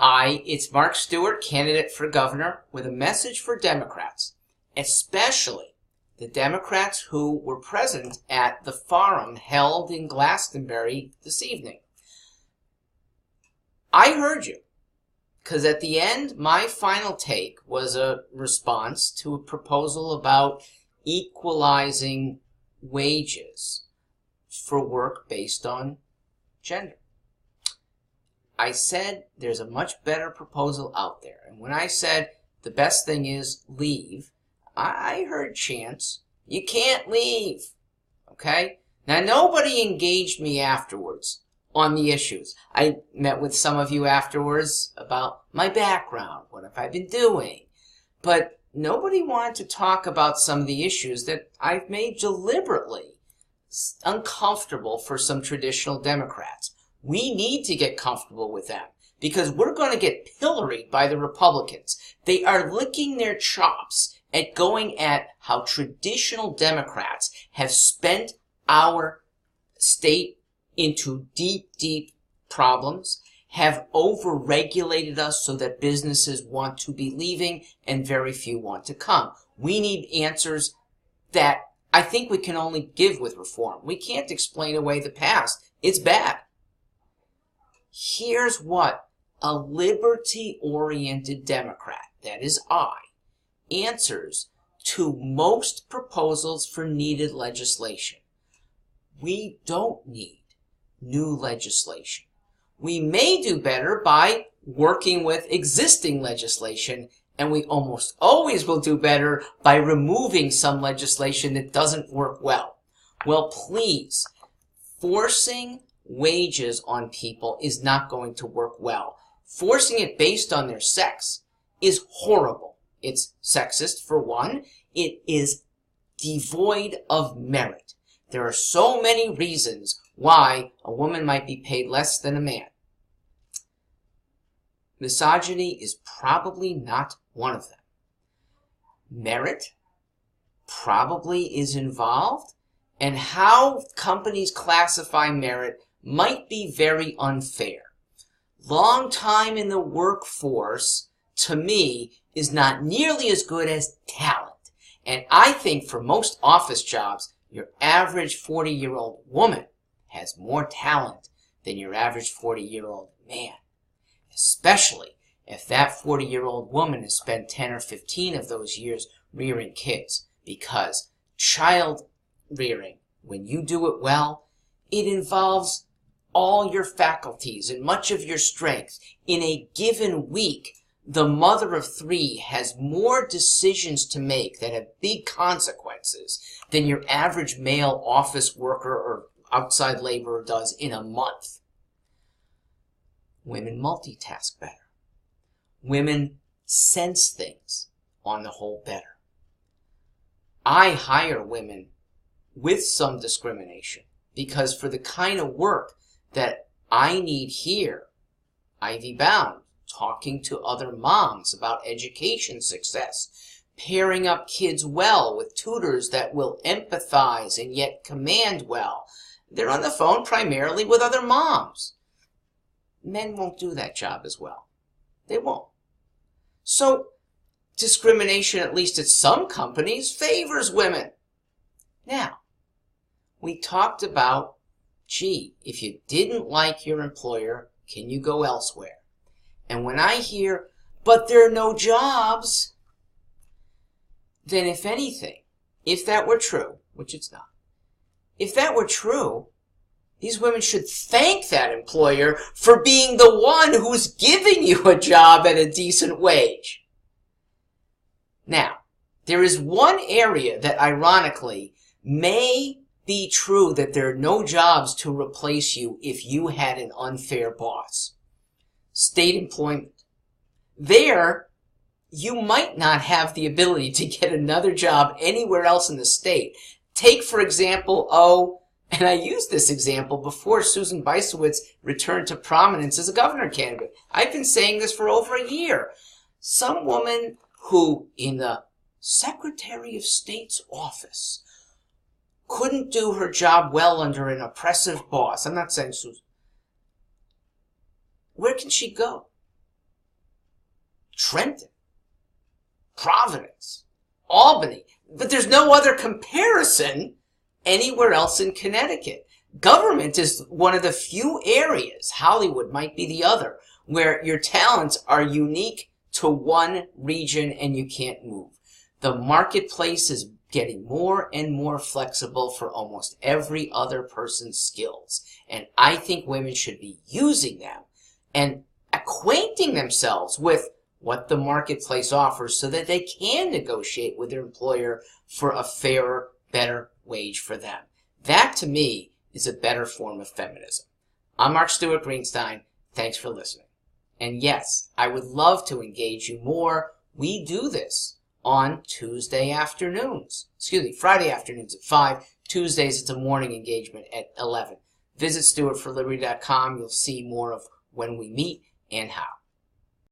Hi, it's Mark Stewart, candidate for governor, with a message for Democrats, especially the Democrats who were present at the forum held in Glastonbury this evening. I heard you, because at the end, my final take was a response to a proposal about equalizing wages for work based on gender. I said there's a much better proposal out there. And when I said the best thing is leave, I heard chants, you can't leave. Okay? Now, nobody engaged me afterwards on the issues. I met with some of you afterwards about my background. What have I been doing? But nobody wanted to talk about some of the issues that I've made deliberately uncomfortable for some traditional Democrats. We need to get comfortable with them because we're going to get pilloried by the Republicans. They are licking their chops at going at how traditional Democrats have spent our state into deep, deep problems, have over-regulated us so that businesses want to be leaving and very few want to come. We need answers that I think we can only give with reform. We can't explain away the past. It's bad. Here's what a liberty-oriented Democrat, that is I, answers to most proposals for needed legislation. We don't need new legislation. We may do better by working with existing legislation, and we almost always will do better by removing some legislation that doesn't work well. Well, please, forcing wages on people is not going to work well. Forcing it based on their sex is horrible. It's sexist, for one. It is devoid of merit. There are so many reasons why a woman might be paid less than a man. Misogyny is probably not one of them. Merit probably is involved, and how companies classify merit might be very unfair. Long time in the workforce, to me, is not nearly as good as talent. And I think for most office jobs, your average 40-year-old woman has more talent than your average 40-year-old man. Especially if that 40-year-old woman has spent 10 or 15 of those years rearing kids. Because child rearing, when you do it well, it involves all your faculties and much of your strength. In a given week, the mother of three has more decisions to make that have big consequences than your average male office worker or outside laborer does in a month. Women multitask better. Women sense things on the whole better. I hire women with some discrimination because for the kind of work that I need here, Ivy Bound, talking to other moms about education success, pairing up kids well with tutors that will empathize and yet command well. They're on the phone primarily with other moms. Men won't do that job as well. They won't. So, discrimination, at least at some companies, favors women. Now, we talked about, gee, if you didn't like your employer, can you go elsewhere? And when I hear, but there are no jobs, then if anything, if that were true, which it's not, if that were true, these women should thank that employer for being the one who's giving you a job at a decent wage. Now, there is one area that ironically may be true that there are no jobs to replace you if you had an unfair boss. State employment. There, you might not have the ability to get another job anywhere else in the state. Take, for example, and I used this example before Susan Beisowitz returned to prominence as a governor candidate. I've been saying this for over a year. Some woman who, in the Secretary of State's office, couldn't do her job well under an oppressive boss. I'm not saying Susan. Where can she go? Trenton, Providence, Albany. But there's no other comparison anywhere else in Connecticut. Government is one of the few areas, Hollywood might be the other, where your talents are unique to one region and you can't move. The marketplace is getting more and more flexible for almost every other person's skills. And I think women should be using them and acquainting themselves with what the marketplace offers so that they can negotiate with their employer for a fairer, better wage for them. That, to me, is a better form of feminism. I'm Mark Stewart Greenstein. Thanks for listening. And yes, I would love to engage you more. We do this on Friday afternoons at 5. Tuesdays, it's a morning engagement at 11. Visit StewartForLiberty.com. You'll see more of when we meet and how.